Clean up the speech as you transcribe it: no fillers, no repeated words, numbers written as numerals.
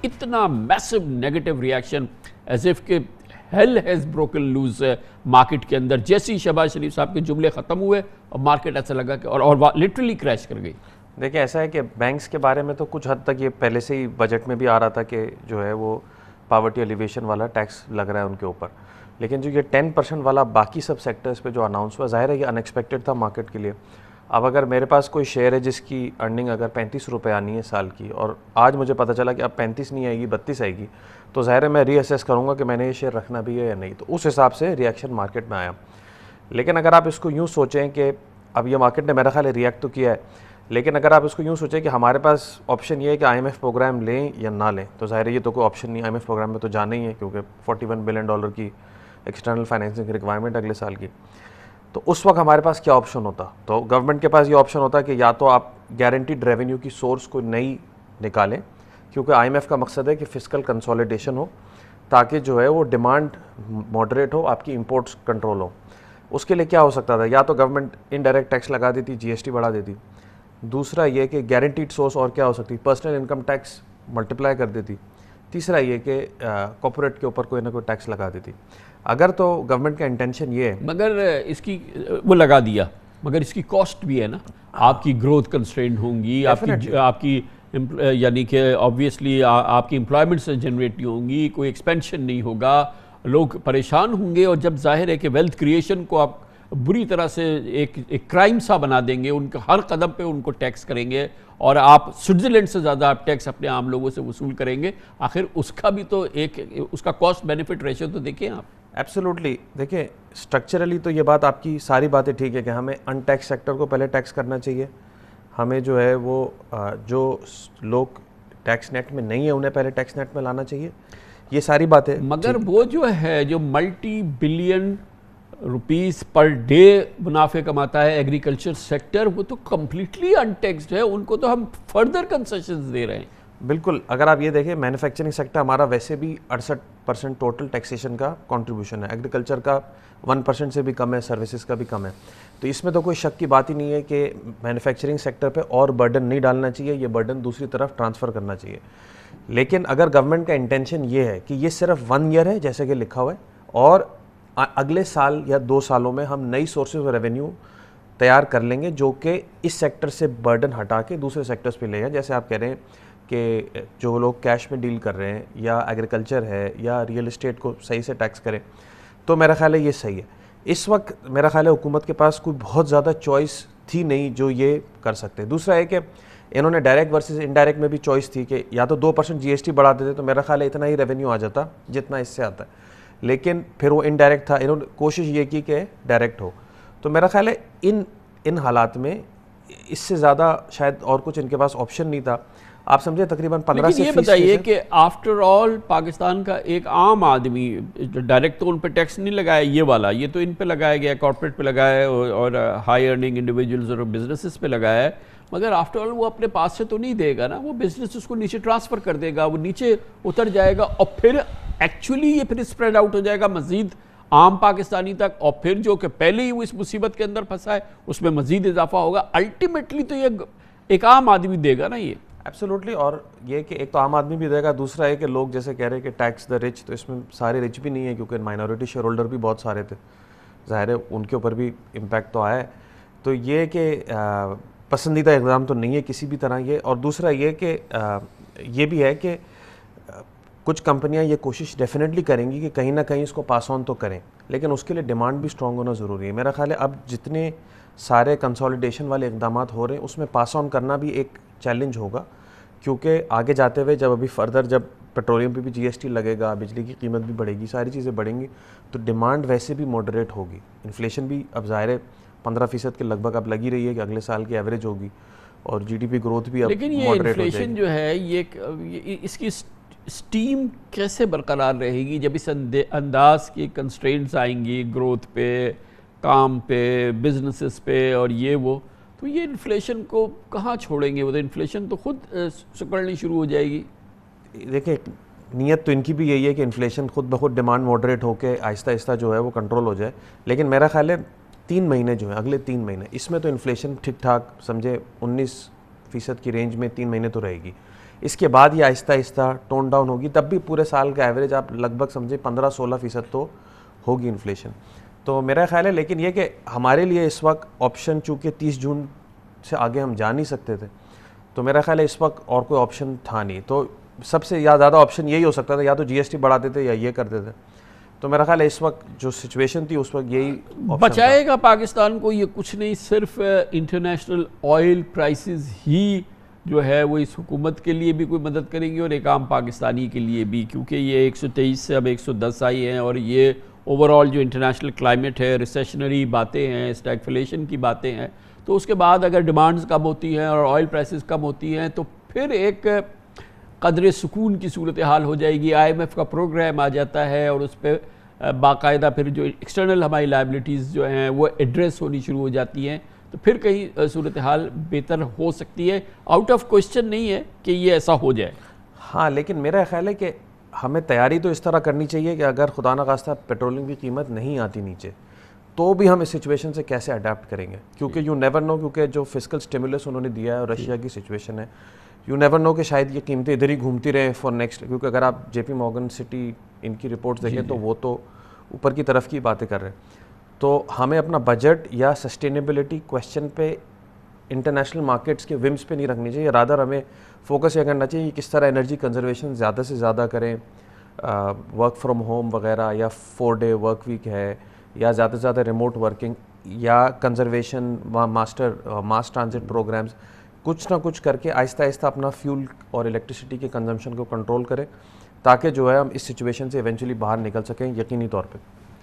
اتنا میسو negative reaction as if کہ hell has broken loose market کے اندر. جیسے ہی شہباز شریف صاحب کے جملے ختم ہوئے اور مارکیٹ ایسا لگا کہ اور لٹرلی کریش کر گئی. دیکھیں ایسا ہے کہ بینکس کے بارے میں تو کچھ حد تک یہ پہلے سے ہی بجٹ میں بھی آ رہا تھا کہ جو ہے وہ پاورٹی ایلیویشن والا ٹیکس لگ رہا ہے ان کے اوپر, لیکن جو یہ 10% والا باقی سب سیکٹرز پہ جو اناؤنس ہوا, ظاہر ہے یہ ان ایکسپیکٹڈ تھا مارکیٹ کے لیے. اب اگر میرے پاس کوئی شیئر ہے جس کی ارننگ اگر 35 روپے آنی ہے سال کی, اور آج مجھے پتہ چلا کہ اب 35 نہیں آئے گی 32 آئے گی, تو ظاہر ہے میں ری اسیس کروں گا کہ میں نے یہ شیئر رکھنا بھی ہے یا نہیں. تو اس حساب سے ریئیکشن مارکیٹ میں آیا. لیکن اگر آپ اس کو یوں سوچیں کہ اب یہ مارکیٹ نے میرا خیال ہے ریئیکٹ تو کیا ہے, لیکن اگر آپ اس کو یوں سوچیں کہ ہمارے پاس آپشن یہ ہے کہ IMF پروگرام لیں یا نہ لیں, تو ظاہر ہے یہ تو کوئی آپشن نہیں, IMF پروگرام میں تو جانا ہی ہے کیونکہ $41 بلین کی ایکسٹرنل فائنینسنگ ریکوائرمنٹ اگلے سال کی. تو اس وقت ہمارے پاس کیا آپشن ہوتا؟ تو گورنمنٹ کے پاس یہ آپشن ہوتا کہ یا تو آپ گارنٹیڈ ریونیو کی سورس کوئی نئی نکالیں, کیونکہ IMF کا مقصد ہے کہ فسکل کنسولیڈیشن ہو تاکہ جو ہے وہ ڈیمانڈ ماڈریٹ ہو, آپ کی امپورٹس کنٹرول ہو. اس کے لیے کیا ہو سکتا تھا؟ یا تو گورنمنٹ انڈائریکٹ ٹیکس لگا دیتی, GST بڑھا دیتی. دوسرا یہ کہ گارنٹیڈ سورس اور کیا ہو سکتی, پرسنل انکم ٹیکس ملٹیپلائی کر دیتی. تیسرا یہ کہ کارپوریٹ کے اوپر کوئی نہ کوئی ٹیکس لگا دیتی. اگر تو گورنمنٹ کا انٹینشن یہ ہے, مگر اس کی وہ لگا دیا, مگر اس کی کاسٹ بھی ہے نا, آپ کی گروتھ کنسٹرینڈ ہوں گی, آپ کی یعنی کہ آبویسلی آپ کی امپلائمنٹ سے جنریٹ نہیں ہوں گی, کوئی ایکسپینشن نہیں ہوگا, لوگ پریشان ہوں گے. اور جب ظاہر ہے کہ ویلتھ کریشن کو آپ بری طرح سے ایک کرائم سا بنا دیں گے, ان کے ہر قدم پہ ان کو ٹیکس کریں گے, اور آپ سوئٹزرلینڈ سے زیادہ آپ ٹیکس اپنے عام لوگوں سے وصول کریں گے, آخر اس کا بھی تو ایک اس کا کاسٹ بینیفٹ ریشو تو دیکھیں آپ. ایبسولوٹلی. دیکھیں اسٹرکچرلی تو یہ بات آپ کی ساری باتیں ٹھیک ہے کہ ہمیں ان ٹیکس سیکٹر کو پہلے ٹیکس کرنا چاہیے, ہمیں جو ہے وہ جو لوگ ٹیکس نیٹ میں نہیں ہیں انہیں پہلے ٹیکس نیٹ میں لانا چاہیے, یہ ساری باتیں. مگر وہ جو ہے جو multi billion rupees per day منافع کماتا ہے ایگریکلچر سیکٹر, وہ تو کمپلیٹلی ان ٹیکسڈ ہے, ان کو تو ہم فردر کنسیشنز دے رہے ہیں. بالکل. اگر آپ یہ دیکھیں مینوفیکچرنگ سیکٹر ہمارا ویسے بھی 68% ٹوٹل ٹیکسیشن کا کنٹریبیوشن ہے, ایگریکلچر کا 1% سے بھی کم ہے, سروسز کا بھی کم ہے. تو اس میں تو کوئی شک کی بات ہی نہیں ہے کہ مینوفیکچرنگ سیکٹر پہ اور برڈن نہیں ڈالنا چاہیے, یہ برڈن دوسری طرف ٹرانسفر کرنا چاہیے. لیکن اگر گورنمنٹ کا انٹینشن یہ ہے کہ یہ صرف 1 ایئر ہے جیسے کہ لکھا ہوا ہے, اور اگلے سال یا 2 سالوں میں ہم نئی سورسز آف ریونیو تیار کر لیں گے جو کہ اس سیکٹر سے برڈن ہٹا کے دوسرے سیکٹرز پہ لے جائیں, جیسے آپ کہہ رہے ہیں کہ جو لوگ کیش میں ڈیل کر رہے ہیں یا ایگریکلچر ہے یا ریئل اسٹیٹ کو صحیح سے ٹیکس کریں, تو میرا خیال ہے یہ صحیح ہے. اس وقت میرا خیال ہے حکومت کے پاس کوئی بہت زیادہ چوائس تھی نہیں جو یہ کر سکتے. دوسرا ہے کہ انہوں نے ڈائریکٹ ورسز انڈائریکٹ میں بھی چوائس تھی کہ یا تو 2% GST بڑھا دیتے تو میرا خیال ہے اتنا ہی ریونیو آ جاتا جتنا اس سے آتا ہے, لیکن پھر وہ انڈائریکٹ تھا, انہوں نے کوشش یہ کی کہ ڈائریکٹ ہو. تو میرا خیال ہے ان حالات میں اس سے زیادہ شاید اور کچھ ان کے پاس آپشن نہیں تھا. آپ سمجھے تقریباً 15 سے 20%. یہ بتائیے کہ آفٹر آل پاکستان کا ایک عام آدمی ڈائریکٹ تو ان پہ ٹیکس نہیں لگایا, یہ والا یہ تو ان پہ لگایا گیا, کارپوریٹ پہ لگایا ہے اور ہائی ارننگ انڈیویجولز اور بزنسز پہ لگایا ہے, مگر آفٹر آل وہ اپنے پاس سے تو نہیں دے گا نا, وہ بزنس اس کو نیچے ٹرانسفر کر دے گا, وہ نیچے اتر جائے گا, اور پھر ایکچولی یہ پھر اسپریڈ آؤٹ ہو جائے گا مزید عام پاکستانی تک, اور پھر جو کہ پہلے ہی وہ اس مصیبت کے اندر پھنسا ہے اس میں مزید اضافہ ہوگا. الٹیمیٹلی تو یہ ایک عام آدمی دے گا نا یہ. ایبسولوٹلی. اور یہ کہ ایک تو عام آدمی بھی دے گا, دوسرا ہے کہ لوگ جیسے کہہ رہے ہیں کہ ٹیکس دا رچ, تو اس میں سارے رچ بھی نہیں ہیں کیونکہ مائنورٹی شیئر ہولڈر بھی بہت سارے تھے, ظاہر ہے ان کے اوپر بھی امپیکٹ تو آیا ہے. تو یہ کہ پسندیدہ اقدام تو نہیں ہے کسی بھی طرح یہ. اور دوسرا یہ کہ یہ بھی ہے کہ کچھ کمپنیاں یہ کوشش ڈیفینیٹلی کریں گی کہ کہیں نہ کہیں اس کو پاس آن تو کریں, لیکن اس کے لیے ڈیمانڈ بھی اسٹرانگ ہونا ضروری ہے. میرا خیال ہے اب جتنے سارے کنسولیڈیشن والے اقدامات ہو رہے ہیں اس میں پاس آن کرنا بھی ایک چیلنج ہوگا, کیونکہ آگے جاتے ہوئے جب ابھی فردر جب پیٹرولیم پہ بھی GST لگے گا, بجلی کی قیمت بھی بڑھے گی, ساری چیزیں بڑھیں گی, تو ڈیمانڈ ویسے بھی ماڈریٹ ہوگی. انفلیشن بھی اب ظاہر ہے 15% کے لگ بھگ اب لگی رہی ہے کہ اگلے سال کی ایوریج ہوگی, اور GDP گروتھ بھی اب لیکن یہ انفلیشن جو ہے یہ اس کی سٹیم کیسے برقرار رہے گی جب اس انداز کی کنسٹرینٹس آئیں گی گروتھ پہ, کام پہ, بزنسز پہ اور یہ وہ, تو یہ انفلیشن کو کہاں چھوڑیں گے؟ وہ تو انفلیشن تو خود سکڑنی شروع ہو جائے گی. دیکھیں نیت تو ان کی بھی یہی ہے کہ انفلیشن خود بخود ڈیمانڈ ماڈریٹ ہو کے آہستہ آہستہ جو ہے وہ کنٹرول ہو جائے, لیکن میرا خیال ہے 3 مہینے جو ہیں اگلے 3 مہینے اس میں تو انفلیشن ٹھیک ٹھاک سمجھے 19% کی رینج میں 3 مہینے تو رہے گی. اس کے بعد یہ آہستہ آہستہ ٹون ڈاؤن ہوگی, تب بھی پورے سال کا ایوریج آپ لگ بھگ سمجھے 15-16% تو ہوگی انفلیشن. تو میرا خیال ہے, لیکن یہ کہ ہمارے لیے اس وقت آپشن چونکہ 30 جون سے آگے ہم جا نہیں سکتے تھے, تو میرا خیال ہے اس وقت اور کوئی آپشن تھا نہیں. تو سب سے زیادہ آپشن یہی ہو سکتا تھا, یا تو جی ایس ٹی بڑھاتے تھے یا یہ کرتے تھے. تو میرا خیال ہے اس وقت جو سچویشن تھی اس وقت یہی بچائے گا پاکستان کو یہ کچھ نہیں, صرف انٹرنیشنل آئل پرائسز ہی جو ہے وہ اس حکومت کے لیے بھی کوئی مدد کریں گے اور ایک عام پاکستانی کے لیے بھی, کیونکہ یہ 123 سے اب 110 آئی ہیں, اور یہ اوور آل جو انٹرنیشنل کلائمیٹ ہے, ریسیشنری باتیں ہیں, اسٹیگفلیشن کی باتیں ہیں, تو اس کے بعد اگر ڈیمانڈز کم ہوتی ہیں اور آئل پرائسز کم ہوتی ہیں تو پھر ایک قدر سکون کی صورتحال ہو جائے گی. آئی ایم ایف کا پروگرام آ جاتا ہے اور اس پہ باقاعدہ پھر جو ایکسٹرنل ہماری لائبلٹیز جو ہیں وہ ایڈریس ہونی شروع ہو جاتی ہیں, تو پھر کہیں صورتحال بہتر ہو سکتی ہے. آؤٹ آف کوشچن نہیں ہے کہ یہ ایسا ہو جائے. ہاں, لیکن میرا خیال ہے کہ ہمیں تیاری تو اس طرح کرنی چاہیے کہ اگر خدا نخواستہ پیٹرولیم کی قیمت نہیں آتی نیچے, تو بھی ہم اس سچویشن سے کیسے اڈیپٹ کریں گے, کیونکہ یو نیور نو, کیونکہ جو فسکل سٹیمولس انہوں نے دیا ہے اور رشیا کی سچویشن ہے, یو نیور نو کہ شاید یہ قیمتیں ادھر ہی گھومتی رہیں فار نیکسٹ, کیونکہ اگر آپ جے پی مورگن سٹی ان کی رپورٹس دیکھیں تو وہ تو اوپر کی طرف کی باتیں کر رہے ہیں. تو ہمیں اپنا بجٹ یا سسٹینیبلٹی کویسچن پہ انٹرنیشنل مارکیٹس کے ومس پہ نہیں رکھنی چاہیے, رادر ہمیں فوکس یہ کرنا چاہیے کہ کس طرح انرجی کنزرویشن زیادہ سے زیادہ کریں, ورک فرام ہوم وغیرہ, یا 4 ڈے ورک ویک ہے, یا زیادہ سے زیادہ ریموٹ ورکنگ, یا کنزرویشن, ماس ٹرانزٹ پروگرامز, کچھ نہ کچھ کر کے آہستہ آہستہ اپنا فیول اور الیکٹریسٹی کے کنزمپشن کو کنٹرول کریں, تاکہ جو ہے ہم اس سچویشن سے ایونچولی باہر نکل سکیں یقینی طور پہ.